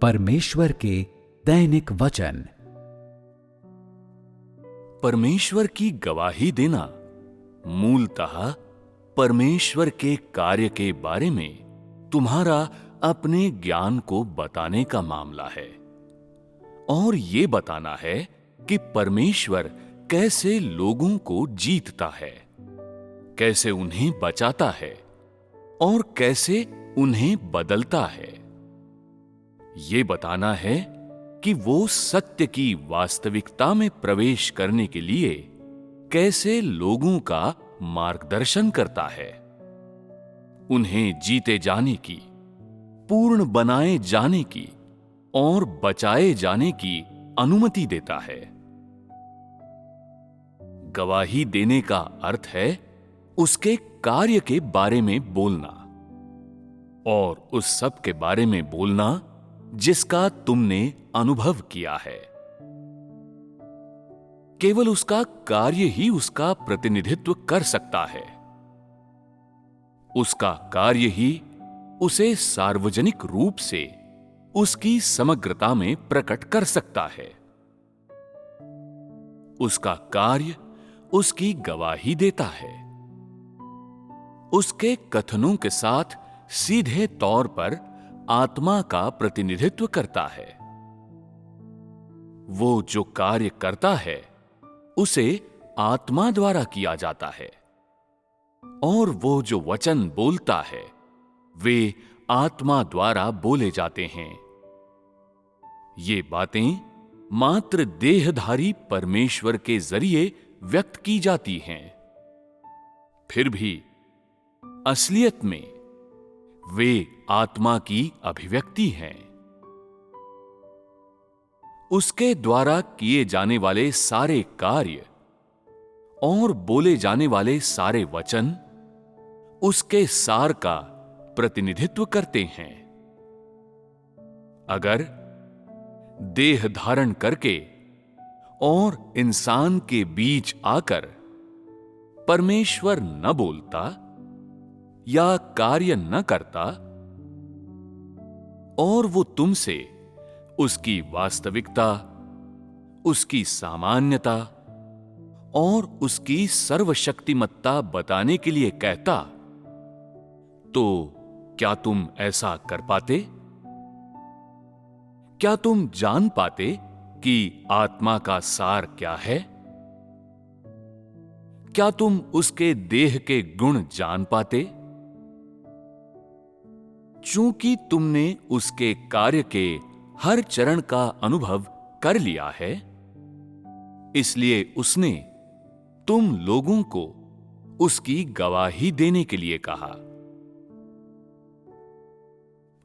परमेश्वर के दैनिक वचन। परमेश्वर की गवाही देना मूलतः परमेश्वर के कार्य के बारे में तुम्हारा अपने ज्ञान को बताने का मामला है और ये बताना है कि परमेश्वर कैसे लोगों को जीतता है, कैसे उन्हें बचाता है और कैसे उन्हें बदलता है। ये बताना है कि वो सत्य की वास्तविकता में प्रवेश करने के लिए कैसे लोगों का मार्गदर्शन करता है, उन्हें जीते जाने की, पूर्ण बनाए जाने की और बचाए जाने की अनुमति देता है। गवाही देने का अर्थ है उसके कार्य के बारे में बोलना और उस सब के बारे में बोलना जिसका तुमने अनुभव किया है। केवल उसका कार्य ही उसका प्रतिनिधित्व कर सकता है। उसका कार्य ही उसे सार्वजनिक रूप से उसकी समग्रता में प्रकट कर सकता है। उसका कार्य उसकी गवाही देता है। उसके कथनों के साथ सीधे तौर पर आत्मा का प्रतिनिधित्व करता है। वो जो कार्य करता है उसे आत्मा द्वारा किया जाता है और वो जो वचन बोलता है वे आत्मा द्वारा बोले जाते हैं। ये बातें मात्र देहधारी परमेश्वर के जरिए व्यक्त की जाती हैं। फिर भी असलियत में वे आत्मा की अभिव्यक्ति हैं। उसके द्वारा किए जाने वाले सारे कार्य और बोले जाने वाले सारे वचन उसके सार का प्रतिनिधित्व करते हैं। अगर देह धारण करके और इंसान के बीच आकर परमेश्वर न बोलता या कार्य न करता और वो तुमसे उसकी वास्तविकता, उसकी सामान्यता और उसकी सर्वशक्तिमत्ता बताने के लिए कहता, तो क्या तुम ऐसा कर पाते? क्या तुम जान पाते कि आत्मा का सार क्या है? क्या तुम उसके देह के गुण जान पाते? चूंकि तुमने उसके कार्य के हर चरण का अनुभव कर लिया है, इसलिए उसने तुम लोगों को उसकी गवाही देने के लिए कहा।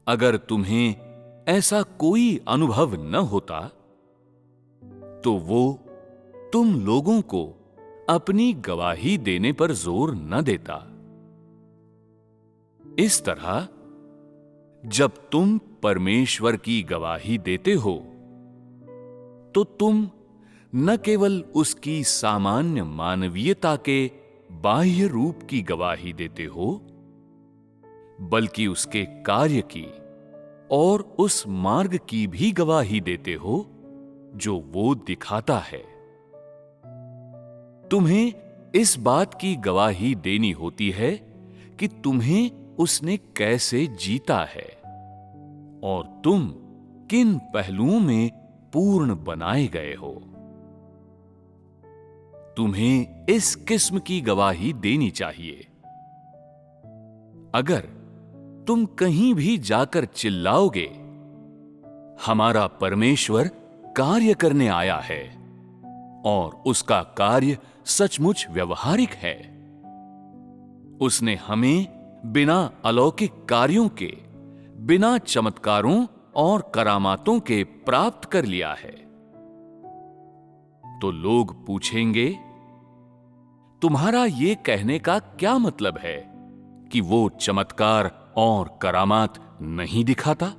अगर तुम्हें ऐसा कोई अनुभव न होता, तो वो तुम लोगों को अपनी गवाही देने पर जोर न देता। इस तरह जब तुम परमेश्वर की गवाही देते हो, तो तुम न केवल उसकी सामान्य मानवीयता के बाह्य रूप की गवाही देते हो, बल्कि उसके कार्य की और उस मार्ग की भी गवाही देते हो जो वो दिखाता है। तुम्हें इस बात की गवाही देनी होती है कि तुम्हें उसने कैसे जीता है और तुम किन पहलुओं में पूर्ण बनाए गए हो। तुम्हें इस किस्म की गवाही देनी चाहिए। अगर तुम कहीं भी जाकर चिल्लाओगे, हमारा परमेश्वर कार्य करने आया है और उसका कार्य सचमुच व्यवहारिक है, उसने हमें बिना अलौकिक कार्यों के, बिना चमत्कारों और करामातों के प्राप्त कर लिया है, तो लोग पूछेंगे, तुम्हारा ये कहने का क्या मतलब है कि वो चमत्कार और करामात नहीं दिखाता?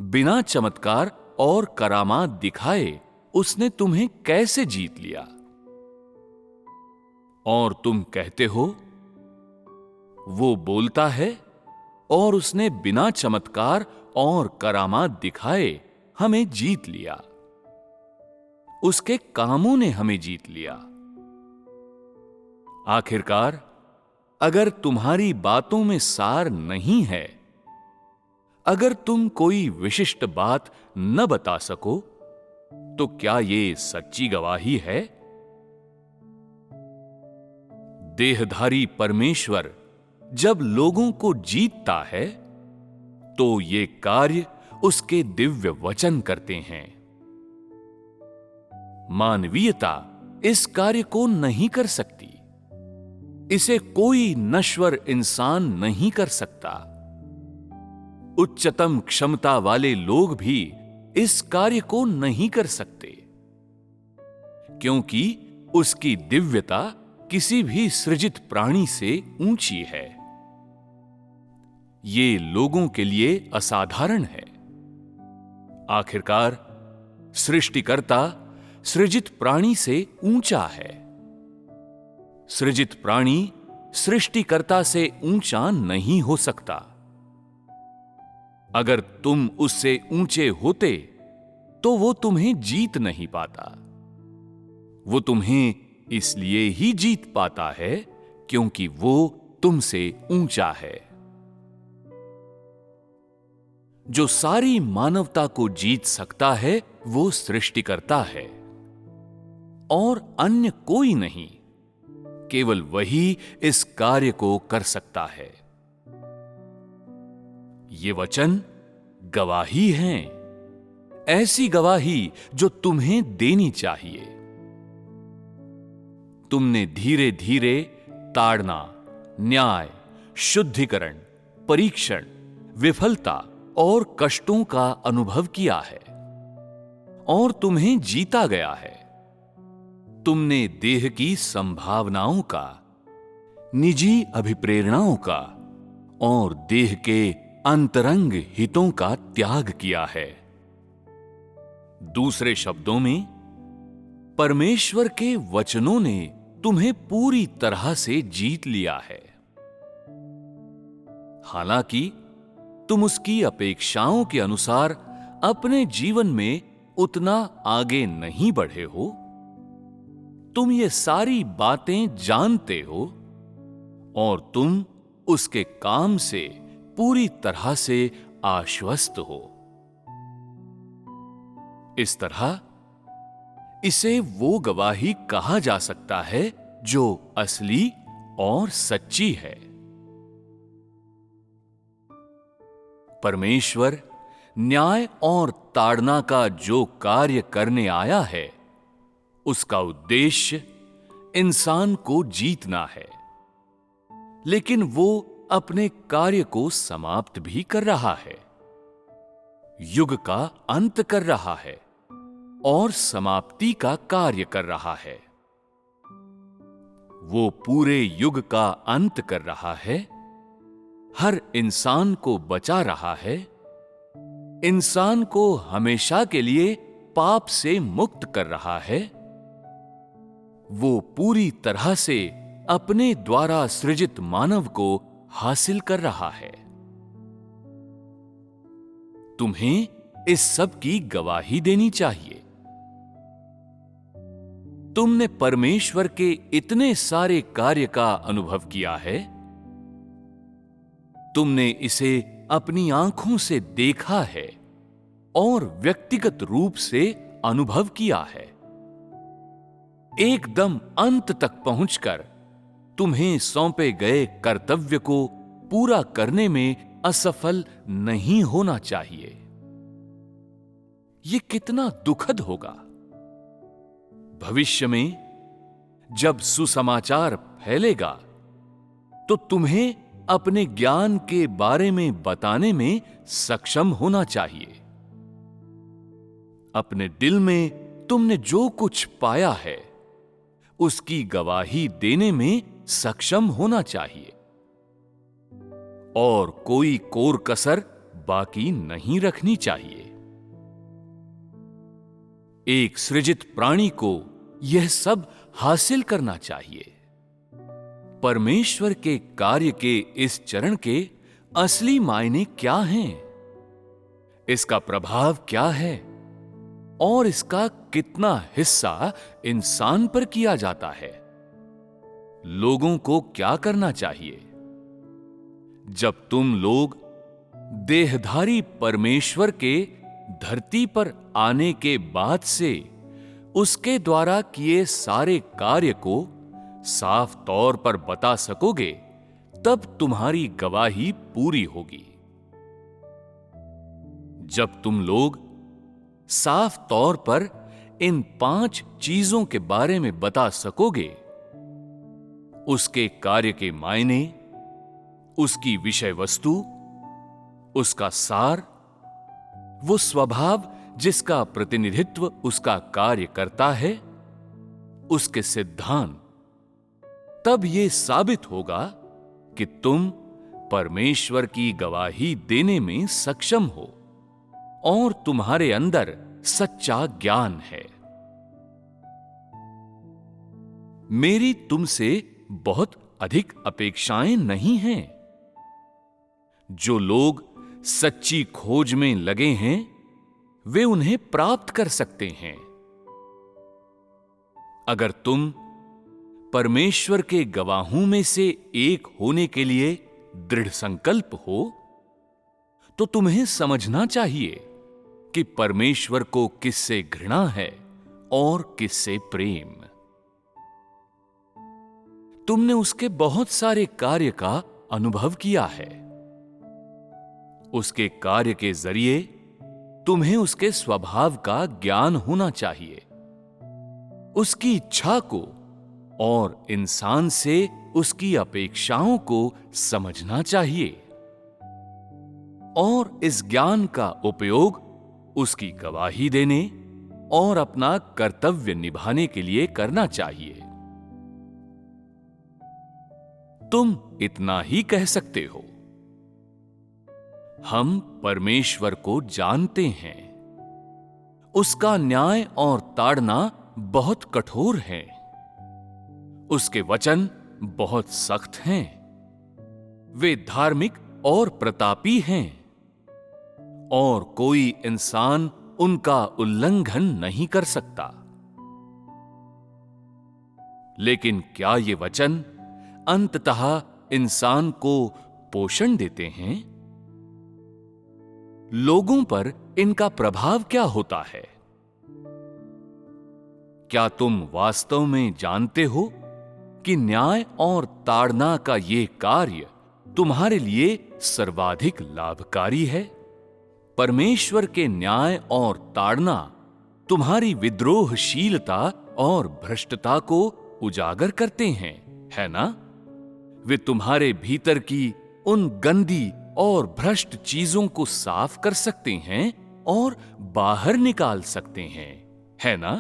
बिना चमत्कार और करामात दिखाए उसने तुम्हें कैसे जीत लिया? और तुम कहते हो, वो बोलता है और उसने बिना चमत्कार और करामात दिखाए हमें जीत लिया। उसके कामों ने हमें जीत लिया। आखिरकार, अगर तुम्हारी बातों में सार नहीं है, अगर तुम कोई विशिष्ट बात न बता सको, तो क्या ये सच्ची गवाही है? देहधारी परमेश्वर जब लोगों को जीतता है, तो ये कार्य उसके दिव्य वचन करते हैं। मानवीयता इस कार्य को नहीं कर सकती। इसे कोई नश्वर इंसान नहीं कर सकता। उच्चतम क्षमता वाले लोग भी इस कार्य को नहीं कर सकते, क्योंकि उसकी दिव्यता किसी भी सृजित प्राणी से ऊंची है। ये लोगों के लिए असाधारण है। आखिरकार, सृष्टिकर्ता सृजित प्राणी से ऊंचा है। सृजित प्राणी सृष्टिकर्ता से ऊंचा नहीं हो सकता। अगर तुम उससे ऊंचे होते, तो वो तुम्हें जीत नहीं पाता। वो तुम्हें इसलिए ही जीत पाता है क्योंकि वो तुमसे ऊंचा है। जो सारी मानवता को जीत सकता है, वो सृष्टिकर्ता है और अन्य कोई नहीं। केवल वही इस कार्य को कर सकता है। ये वचन गवाही हैं, ऐसी गवाही जो तुम्हें देनी चाहिए। तुमने धीरे धीरे ताड़ना, न्याय, शुद्धिकरण, परीक्षण, विफलता और कष्टों का अनुभव किया है और तुम्हें जीता गया है। तुमने देह की संभावनाओं का, निजी अभिप्रेरणाओं का और देह के अंतरंग हितों का त्याग किया है। दूसरे शब्दों में, परमेश्वर के वचनों ने तुम्हें पूरी तरह से जीत लिया है। हालांकि तुम उसकी अपेक्षाओं के अनुसार अपने जीवन में उतना आगे नहीं बढ़े हो। तुम ये सारी बातें जानते हो और तुम उसके काम से पूरी तरह से आश्वस्त हो। इस तरह इसे वो गवाही कहा जा सकता है जो असली और सच्ची है। परमेश्वर न्याय और ताड़ना का जो कार्य करने आया है, उसका उद्देश्य इंसान को जीतना है, लेकिन वो अपने कार्य को समाप्त भी कर रहा है। युग का अंत कर रहा है और समाप्ति का कार्य कर रहा है। वो पूरे युग का अंत कर रहा है, हर इंसान को बचा रहा है, इंसान को हमेशा के लिए पाप से मुक्त कर रहा है। वो पूरी तरह से अपने द्वारा सृजित मानव को हासिल कर रहा है। तुम्हें इस सब की गवाही देनी चाहिए। तुमने परमेश्वर के इतने सारे कार्य का अनुभव किया है। तुमने इसे अपनी आंखों से देखा है और व्यक्तिगत रूप से अनुभव किया है। एकदम अंत तक पहुंचकर तुम्हें सौंपे गए कर्तव्य को पूरा करने में असफल नहीं होना चाहिए। यह कितना दुखद होगा। भविष्य में जब सुसमाचार फैलेगा, तो तुम्हें अपने ज्ञान के बारे में बताने में सक्षम होना चाहिए। अपने दिल में तुमने जो कुछ पाया है, उसकी गवाही देने में सक्षम होना चाहिए और कोई कोर कसर बाकी नहीं रखनी चाहिए। एक सृजित प्राणी को यह सब हासिल करना चाहिए। परमेश्वर के कार्य के इस चरण के असली मायने क्या हैं, इसका प्रभाव क्या है और इसका कितना हिस्सा इंसान पर किया जाता है। लोगों को क्या करना चाहिए। जब तुम लोग देहधारी परमेश्वर के धरती पर आने के बाद से उसके द्वारा किए सारे कार्य को साफ तौर पर बता सकोगे, तब तुम्हारी गवाही पूरी होगी। जब तुम लोग साफ तौर पर इन 5 चीजों के बारे में बता सकोगे, उसके कार्य के मायने, उसकी विषय वस्तु, उसका सार, वो स्वभाव जिसका प्रतिनिधित्व उसका कार्य करता है, उसके सिद्धांत, तब यह साबित होगा कि तुम परमेश्वर की गवाही देने में सक्षम हो और तुम्हारे अंदर सच्चा ज्ञान है। मेरी तुमसे बहुत अधिक अपेक्षाएं नहीं हैं। जो लोग सच्ची खोज में लगे हैं, वे उन्हें प्राप्त कर सकते हैं। अगर तुम परमेश्वर के गवाहों में से एक होने के लिए दृढ़ संकल्प हो, तो तुम्हें समझना चाहिए कि परमेश्वर को किससे घृणा है और किससे प्रेम। तुमने उसके बहुत सारे कार्य का अनुभव किया है। उसके कार्य के जरिए तुम्हें उसके स्वभाव का ज्ञान होना चाहिए, उसकी इच्छा को और इंसान से उसकी अपेक्षाओं को समझना चाहिए और इस ज्ञान का उपयोग उसकी गवाही देने और अपना कर्तव्य निभाने के लिए करना चाहिए। तुम इतना ही कह सकते हो, हम परमेश्वर को जानते हैं, उसका न्याय और ताड़ना बहुत कठोर है, उसके वचन बहुत सख्त हैं, वे धार्मिक और प्रतापी हैं और कोई इंसान उनका उल्लंघन नहीं कर सकता। लेकिन क्या ये वचन अंततः इंसान को पोषण देते हैं? लोगों पर इनका प्रभाव क्या होता है? क्या तुम वास्तव में जानते हो कि न्याय और ताड़ना का यह कार्य तुम्हारे लिए सर्वाधिक लाभकारी है? परमेश्वर के न्याय और ताड़ना तुम्हारी विद्रोहशीलता और भ्रष्टता को उजागर करते हैं, है ना? वे तुम्हारे भीतर की उन गंदी और भ्रष्ट चीजों को साफ कर सकते हैं और बाहर निकाल सकते हैं, है ना?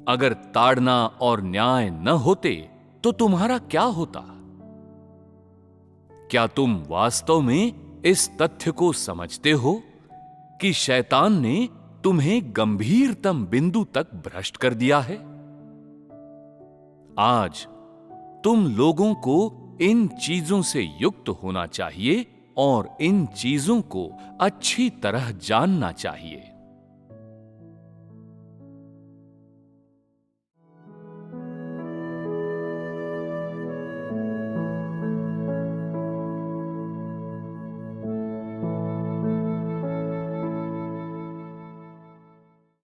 अगर ताड़ना और न्याय न होते तो तुम्हारा क्या होता? क्या तुम वास्तव में इस तथ्य को समझते हो कि शैतान ने तुम्हें गंभीरतम बिंदु तक भ्रष्ट कर दिया है? आज तुम लोगों को इन चीजों से युक्त होना चाहिए और इन चीजों को अच्छी तरह जानना चाहिए।